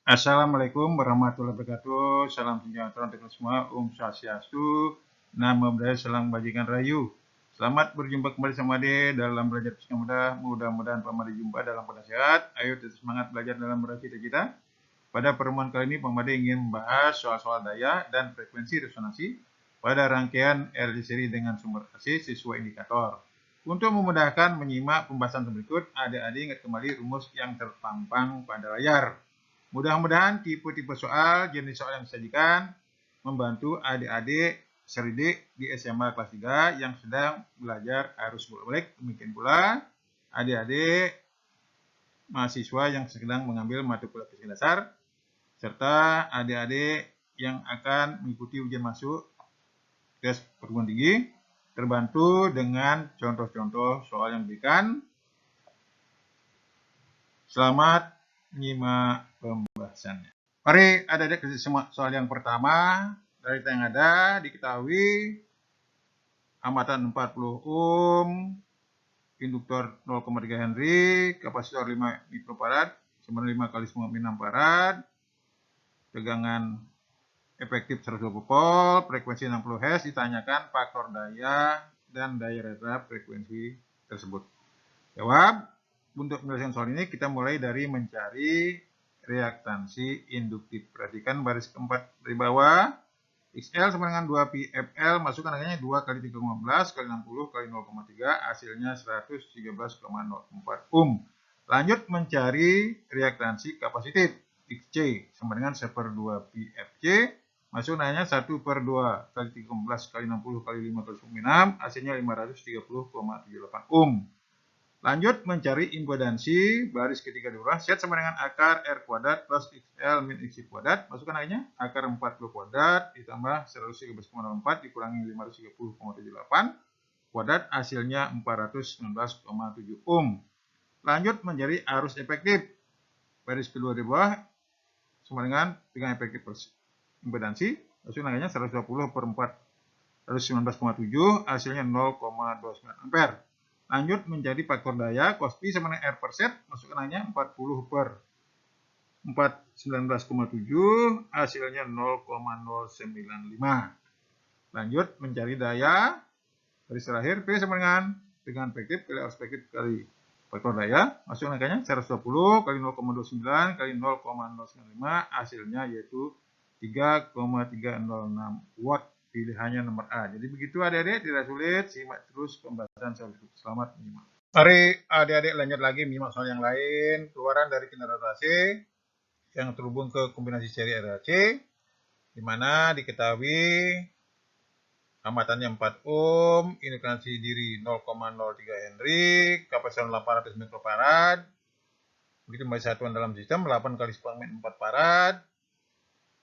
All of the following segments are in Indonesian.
Assalamualaikum warahmatullahi wabarakatuh. Salam sejahtera untuk kita semua. Swastiastu. Namo Buddhaya, salam bajikan rayu. Selamat berjumpa kembali sama Ade dalam belajar fisika mudah. Mudah-mudahan Pak Made jumpa dalam keadaan sehat. Ayo tetap semangat belajar dalam meraih cita-cita. Pada pertemuan kali ini Pak Made ingin membahas soal-soal daya dan frekuensi resonansi pada rangkaian RC seri dengan sumber AC sesuai indikator. Untuk memudahkan menyimak pembahasan berikut, adik-adik ingat kembali rumus yang terpampang pada layar. Mudah-mudahan tipe-tipe soal, jenis soal yang disajikan membantu adik-adik seridik di SMA kelas 3 yang sedang belajar arus bolak-balik. Demikian pula adik-adik mahasiswa yang sedang mengambil mata kuliah fisika dasar serta adik-adik yang akan mengikuti ujian masuk tes perguruan tinggi terbantu dengan contoh-contoh soal yang diberikan. Selamat menyimak pembahasannya. Mari adik-adik kita simak soal yang pertama. Dari yang ada diketahui amatan 40 ohm, induktor 0,3 Henry, kapasitor 5 mikrofarad, sama 5 kali 96 farad, tegangan efektif 120 volt, frekuensi 60 Hz, ditanyakan faktor daya dan daya rata frekuensi tersebut. Jawab. Untuk menyelesaikan soal ini kita mulai dari mencari reaktansi induktif. Perhatikan baris keempat dari bawah. XL sama dengan 2 pi FL, masukkan angkanya 2 kali 3,15 kali 60 kali 0,3, hasilnya 113,04 ohm. Lanjut mencari reaktansi kapasitif. XC sama dengan 1/2 pi FC, masukkan angkanya 1/2 kali 3,15 kali 60 kali 5 kali 6, hasilnya 530,78 ohm. Lanjut mencari impedansi baris ketiga di bawah. Z sama dengan akar R kuadrat plus XL min XC kuadrat. Masukkan aja akar 40 kuadrat ditambah 113,04 dikurangi 530,78 kuadrat, hasilnya 419,7 ohm. Lanjut mencari arus efektif. Baris kedua di bawah sama dengan tegangan efektif plus impedansi. Masukkan aja 120 per 419,7, hasilnya 0,29 ampere. Lanjut mencari faktor daya, cos pi sama dengan R per set, masukkan hanya 40 per 419,7, hasilnya 0,095. Lanjut mencari daya, garis terakhir P sama dengan tegangan efektif kali arus efektif kali faktor daya, masukkan angkanya 120 kali 0,29 kali 0,095, hasilnya yaitu 3,306 watt. Pilihannya nomor A. Jadi begitu adik-adik, tidak sulit, simak terus pembahasan soal itu. Selamat menyimak. Mari adik-adik lanjut lagi menyimak soal yang lain. Keluaran dari kendaraan AC yang terhubung ke kombinasi seri RAC, di mana diketahui amatannya 4 ohm, induksi diri 0,03 Henry, kapasitor 800 mikrofarad. Begitu menjadi satuan dalam sistem 8 kali 10 4 farad.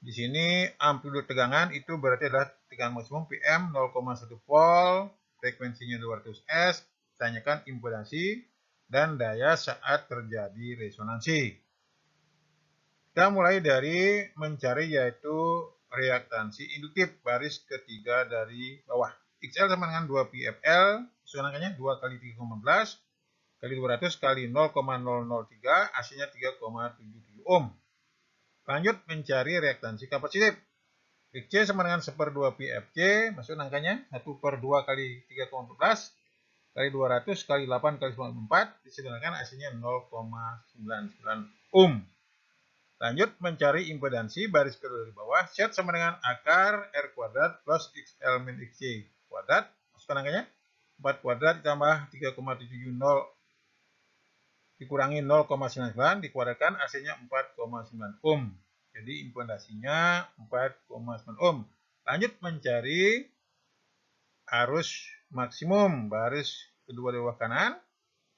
Di sini amplitude tegangan itu berarti adalah tegangan maksimum PM 0,1 volt, frekuensinya 200 Hz, tanyakan impedansi dan daya saat terjadi resonansi. Kita mulai dari mencari yaitu reaktansi induktif baris ketiga dari bawah. XL sama dengan 2 pi FL, susunan angkanya 2 kali 3,15 kali 200 kali 0,003, hasilnya 3,77 ohm. Lanjut mencari reaktansi kapasitif. XC sama dengan 1/2 pi FC, masuk angkanya 1/2 kali 3,14 kali 200 kali 8 kali 94, disederhanakan hasilnya 0,99 ohm. Lanjut mencari impedansi baris kedua dari bawah. Z sama dengan akar R kuadrat plus XL min XC kuadrat, masukkan angkanya 4 kuadrat ditambah 3,70 dikurangi 0,99 dikuadratkan, hasilnya 4,9 ohm. Jadi impedasinya 4,9 ohm. Lanjut mencari arus maksimum baris kedua di bawah kanan.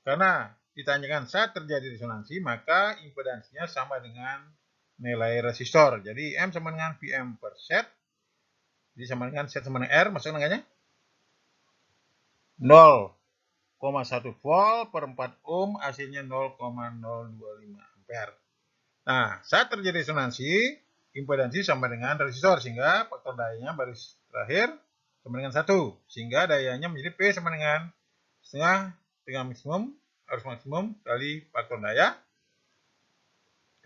Karena ditanyakan saat terjadi resonansi, maka impedansinya sama dengan nilai resistor. Jadi M sama dengan Pm per set. Jadi sama dengan Z sama dengan R, masukkan angkanya 0,1 volt per 4 ohm, hasilnya 0,025 ampere. Nah, saat terjadi resonansi, impedansi sama dengan resistor, sehingga faktor dayanya baris terakhir sama dengan 1. Sehingga dayanya menjadi P sama dengan setengah tegangan maksimum, arus maksimum kali faktor daya.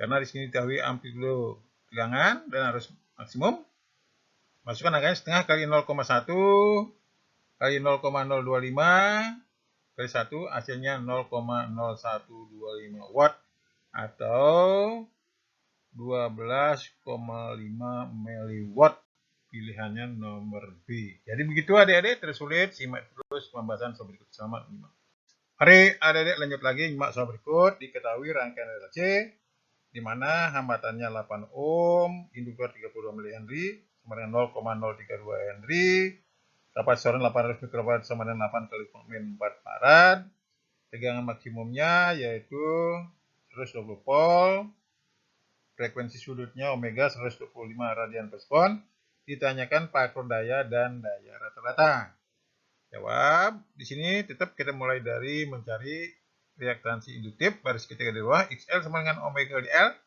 Karena di sini diketahui amplitudo tegangan dan arus maksimum. Masukkan angkanya setengah kali 0,1 kali 0,025 kali 1 hasilnya 0,0125 watt atau 12,5 miliwatt. Pilihannya nomor B. Jadi begitu adik-adik, tersulit simak terus pembahasan soal berikut. Selamat menyimak. Mari adik-adik lanjut lagi nyimak soal berikut. Diketahui rangkaian RLC di mana hambatannya 8 ohm, induktor 32 mH sama dengan 0,032 Henry, kapasitor 800 mikrofarad sama dengan 8 kali 4 farad, tegangan maksimumnya yaitu 120 volt, frekuensi sudutnya omega 125 radian per sekon, ditanyakan faktor daya dan daya rata-rata. Jawab, di sini tetap kita mulai dari mencari reaktansi induktif, baris ketiga di bawah, XL sama dengan omega kali L.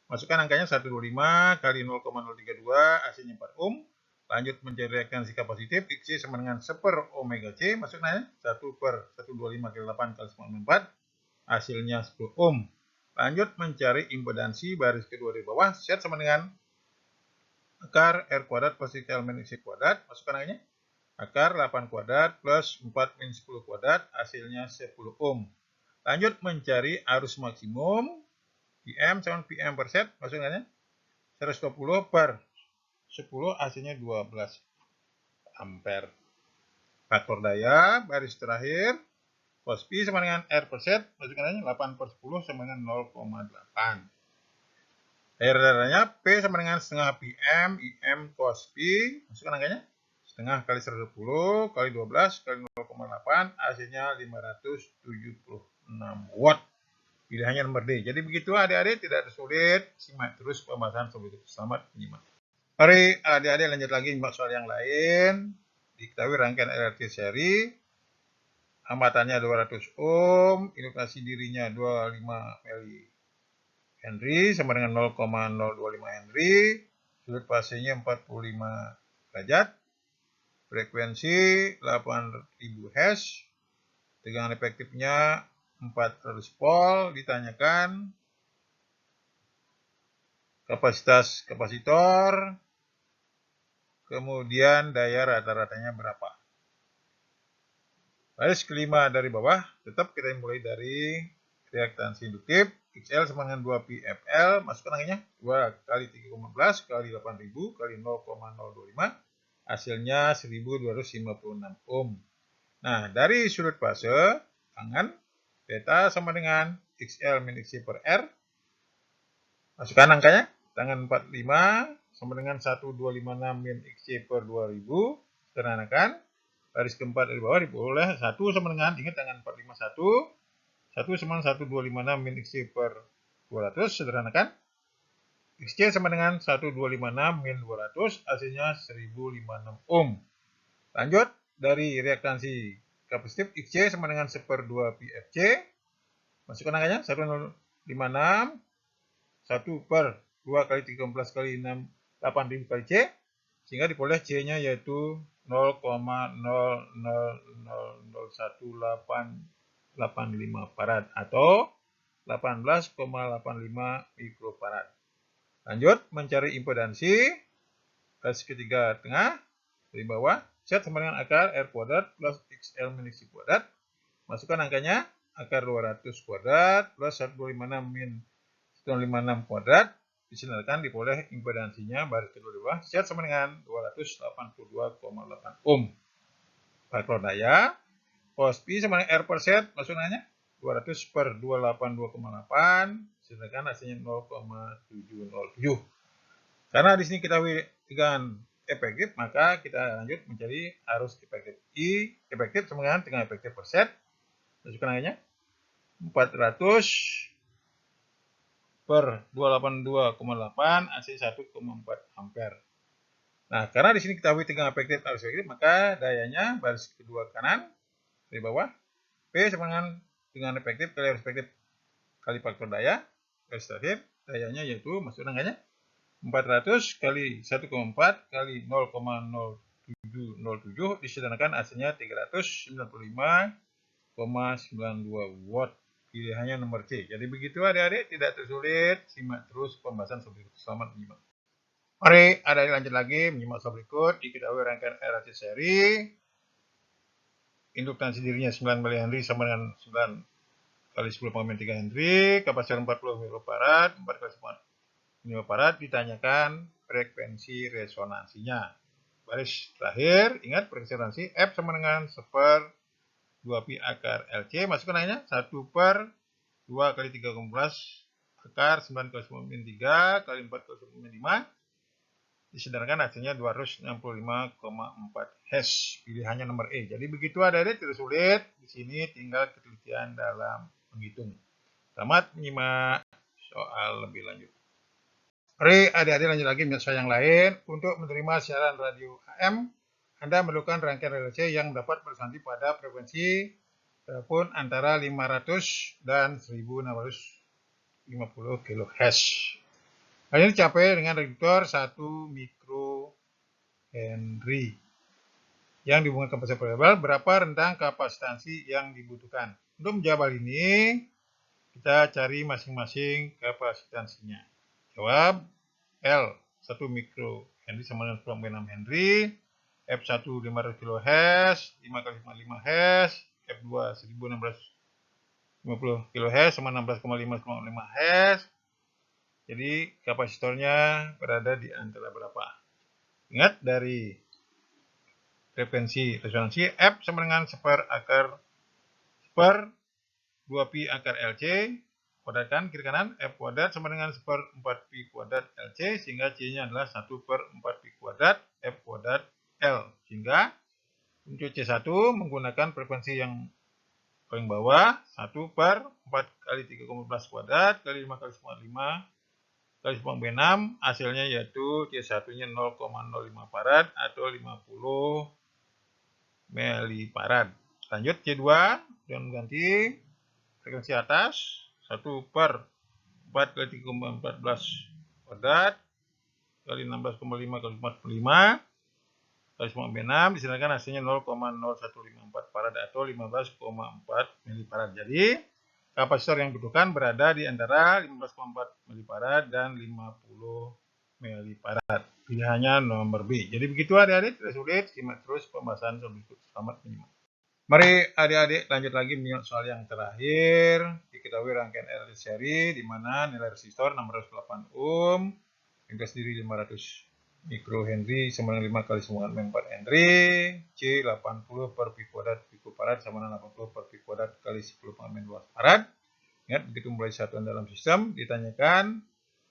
Masukkan angkanya 125 kali 0,032, hasilnya 4 ohm. Lanjut mencari reaktansi kapasitif, XC sama dengan 1 per omega C. Masukkan 1 per 125 kali 8 kali 94, hasilnya 10 ohm. Lanjut mencari impedansi, baris kedua di bawah, Z sama dengan akar R kuadrat plus XL min XC kuadrat. Masukkan angkanya, akar 8 kuadrat plus 4 min 10 kuadrat, hasilnya 10 ohm. Lanjut mencari arus maksimum, Pm sama Pm per set, maksudnya 120 per 10, hasilnya 12 ampere. Faktor daya, baris terakhir, cos P sama dengan R per set, maksudnya 8 per 10 sama dengan 0,8. Daya darahnya P sama dengan setengah Pm, Im cos P, masukkan angkanya, setengah kali 120 kali 12 kali 0,8, hasilnya 576 watt. Pilihannya nomor D. Jadi begitu adik-adik, tidak sulit, simak terus pembahasan soal berikut. Selamat menyimak. Mari adik-adik lanjut lagi nyimak soal yang lain. Diketahui rangkaian RLC seri, hambatannya 200 ohm, indukasi dirinya 25 mili Henry sama dengan 0,025 Henry, sudut fasenya 45 derajat, frekuensi 8000 Hz, tegangan efektifnya 400 volt, ditanyakan kapasitas kapasitor, kemudian daya rata-ratanya berapa. Baris kelima dari bawah, tetap kita mulai dari reaktansi induktif, XL sama dengan 2 PFL, masukkan angkanya 2 kali 3,15 kali 8000 kali 0,025, hasilnya 1256 ohm. Nah, dari sudut fase tangan, theta sama dengan XL min XC per R. Masukkan angkanya, tangan 45 sama dengan 1256 min XC per 2000. Sederhanakan, baris keempat dari bawah diperoleh 1 sama dengan, ingat tangan 451, 1 sama dengan 1256 min XC per 200. Sederhanakan, XC sama dengan 1256 min 200, hasilnya 1056 ohm. Lanjut, dari reaktansi kapasitif, XC sama dengan 1/2 PFC. Masukkan angkanya, 1056, 1 per 2 kali 13 kali 6, 8000 kali C. Sehingga diperoleh C-nya yaitu 0,000185 farad atau 18,85 mikrofarad. Lanjut, mencari impedansi, garis ketiga tengah, dari bawah, Z sama dengan akar R kuadrat plus XL min XC kuadrat. Masukkan angkanya, akar 200 kuadrat plus 156 min 156 kuadrat. Disinarkan diperoleh impedansinya, baris kedua di bawah, Z sama dengan 282,8 ohm. Faktor daya, cos P sama dengan R per set, maksudnya 200 per 282,8, disinarkan hasilnya 0,707. Karena di sini kita tegangan efektif, maka kita lanjut mencari arus efektif. I efektif sama dengan tegangan efektif per set. Masukkan angkanya 400 per 282,8, hasil 1,4 ampere. Nah, karena di sini kita tegangan efektif arus efektif, maka dayanya baris kedua kanan dari bawah, P sama dengan tegangan efektif kali arus efektif kali faktor daya. Garis terakhir, dayanya yaitu, masukkan angkanya 400 kali 1,4 kali 0,0707, disederhanakan hasilnya 395,92 watt. Pilihannya nomor C. Jadi begitu adik-adik, tidak tersulit, simak terus pembahasan berikut. Selamat menyimak. Mari adik-adik lanjut lagi menyimak soal berikut. Diketahui rangkaian RLC seri. Induktansi dirinya 9 mH sama dengan 9 kali 10 panggilan 3 Henry. Kapasitor 40 mF, 4 kali 10 mF. Ditanyakan frekuensi resonansinya. Baris terakhir, ingat frekuensi resonansi F sama dengan 1/2pi akar LC. Masukkan hanya 1/2 kali 3,15 akar 9 kali 10 min 3 kali 4 kali 10 min 5. Disederhanakan hasilnya 265,4 Hz. Pilihannya nomor E. Jadi begitu adik-adik, tidak sulit. Di sini tinggal ketelitian dalam menghitung. Selamat menyimak soal lebih lanjut. Mari adik-adik lanjut lagi soal yang lain. Untuk menerima siaran radio AM, Anda memerlukan rangkaian RLC yang dapat bersanti pada frekuensi telepon antara 500 dan 1650 kHz. Hal ini dicapai dengan reduktor 1 mikrohenry yang dihubungkan kapasitor variabel. Berapa rentang kapasitansi yang dibutuhkan? Untuk menjawab hal ini, kita cari masing-masing kapasitansinya. Jawab L 1 mikrohenry sama dengan 10,6 Henry, F1 500 kHz, 5 kali 5 Hz, F2 1650 kHz sama 16,5 Hz. Jadi kapasitornya berada di antara berapa? Ingat dari frekuensi resonansi F sama dengan 1/2pi akar LC. Kuadratkan kiri kanan, F kuadrat sama dengan 1/4pi kuadrat LC, sehingga C-nya adalah 1/4pi kuadrat F kuadrat L. Sehingga untuk C1 menggunakan frekuensi yang paling bawah, 1/4 kali 3,15 kuadrat kali 5 kali 5 kali 10⁻⁶, hasilnya yaitu C1-nya 0,05 farad atau 50 milifarad. Lanjut C2 dengan ganti frekuensi atas 1/4 kali 3,14 kuadrat kali 16,5 kali 45 kali 10⁻⁶, disediakan hasilnya 0,0154 farad atau 15,4 milifarad. Jadi kapasitor yang dibutuhkan berada di antara 15,4 milifarad dan 50 milifarad. Pilihannya nomor B. Jadi begitu adik-adik, tidak sulit, simak terus pembahasan berikut. Selamat menyimak. Mari adik-adik lanjut lagi menyimak soal yang terakhir. Diketahui rangkaian RLC seri di mana nilai resistor 608 ohm, induktor sendiri 500 mikrohenry sama dengan 5 kali 9,4 Henry, C 80 per pi kuadrat pikofarad sama dengan 80 per pi kuadrat kali 10⁻² farad. Ingat, begitu mulai satuan dalam sistem, ditanyakan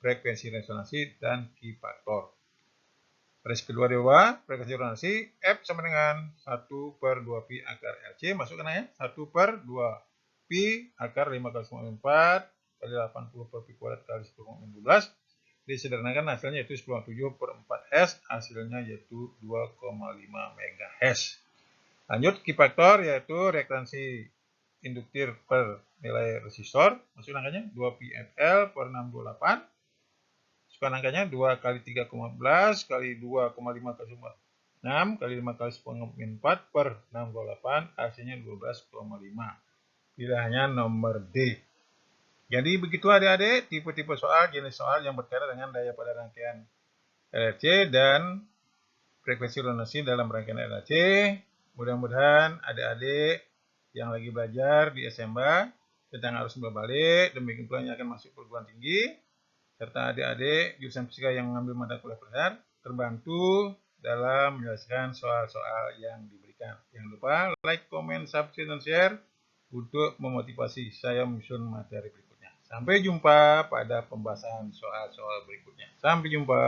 frekuensi resonansi dan Q faktor. Baris kedua di bawah, frekuensi resonansi F sama dengan 1/2pi akar LC. Masukkan aja 1/2pi akar 5 kali 9,4 kali 80 per pi kuadrat kali 10⁻12. Disederhanakan hasilnya yaitu 97/4 Hz. Hasilnya yaitu 2,5 MHz. Lanjut Q faktor yaitu reaktansi induktif per nilai resistor. Masukkan angkanya 2πfL per 628. Masukkan angkanya 2 kali 3,15 kali 2,5 kali 6 kali 5 kali 10⁻⁴ per 628, hasilnya 12,5. Pilihannya nomor D. Jadi begitu adik-adik, tipe-tipe soal, jenis soal yang berkaitan dengan daya pada rangkaian RLC dan frekuensi resonansi dalam rangkaian RLC. Mudah-mudahan adik-adik yang lagi belajar di SMA tentang arus timbal balik, demikian pula yang akan masuk perguruan tinggi, serta adik-adik jurusan fisika yang mengambil mata kuliah primer terbantu dalam menyelesaikan soal-soal yang diberikan. Jangan lupa like, comment, subscribe, dan share untuk memotivasi saya menyusun materi berikutnya. Sampai jumpa pada pembahasan soal-soal berikutnya. Sampai jumpa.